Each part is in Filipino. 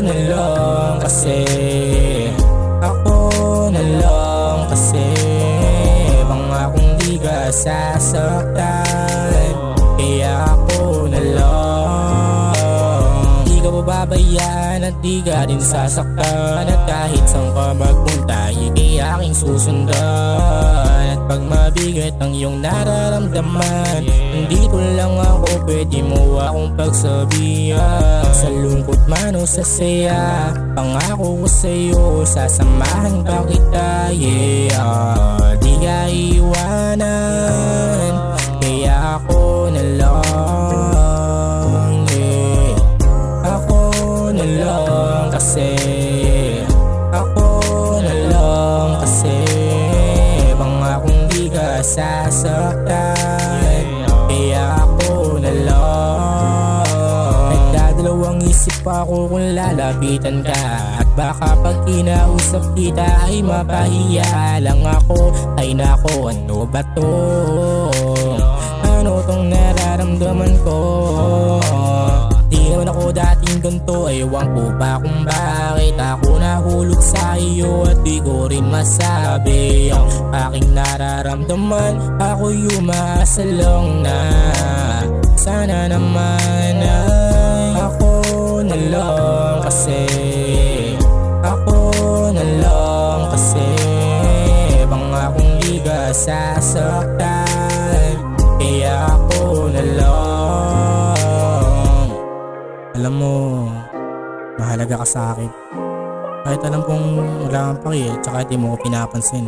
na lang kasi, ako na lang kasi, pangakong di ka sasaktan, kaya ako na lang. Di ka pababayaan at di ka din sasaktan, at kahit saan ka magpunta ika'y aking susundan. At pag mabigat ang iyong nararamdaman, nandito lang ako, pwede mo akong pagsabihan. Sa lungkot man o sa saya, pangako ko sa'yo, sasamahan pa kita, yeah. Di ka iwanan, kaya ako na lang, yeah. Ako na lang kasi, ako na lang kasi, pangakong di ka sasaktan, kaya ako na lang. Nagdadalawang isip ako kung lalapitan ka, at baka pag kinausap kita ay mapahiya lang ako. Ay nako, ano ba to? Ano tong nararamdaman ko? Di naman ako dating ganito, ewan ko ba kung bakit ako nahulog sa iyo at di ko rin masabi ang aking nararamdaman. Ako umaasa lang na sana naman ay ako na lang kasi, ako na lang kasi, pangakong di ka sasaktan, kaya ako na lang. Alam mo, mahalaga ka sa akin. Kahit alam kong wala kang paki tsaka di mo ko pinapansin,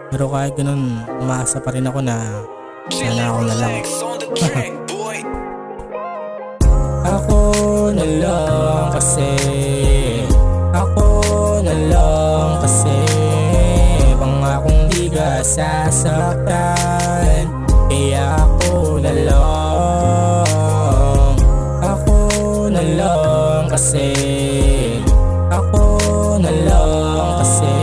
pero kahit ganun, umaasa pa rin ako na sana ako na lang. Ako na lang kasi, ako na lang kasi, pangakong di ka sasaktan, kaya ako na lang. Ako na lang kasi, ako na lang kasi,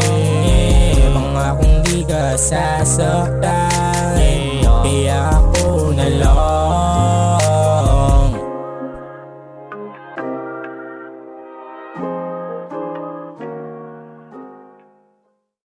pangakong di ka sasaktan, kaya ako na lang.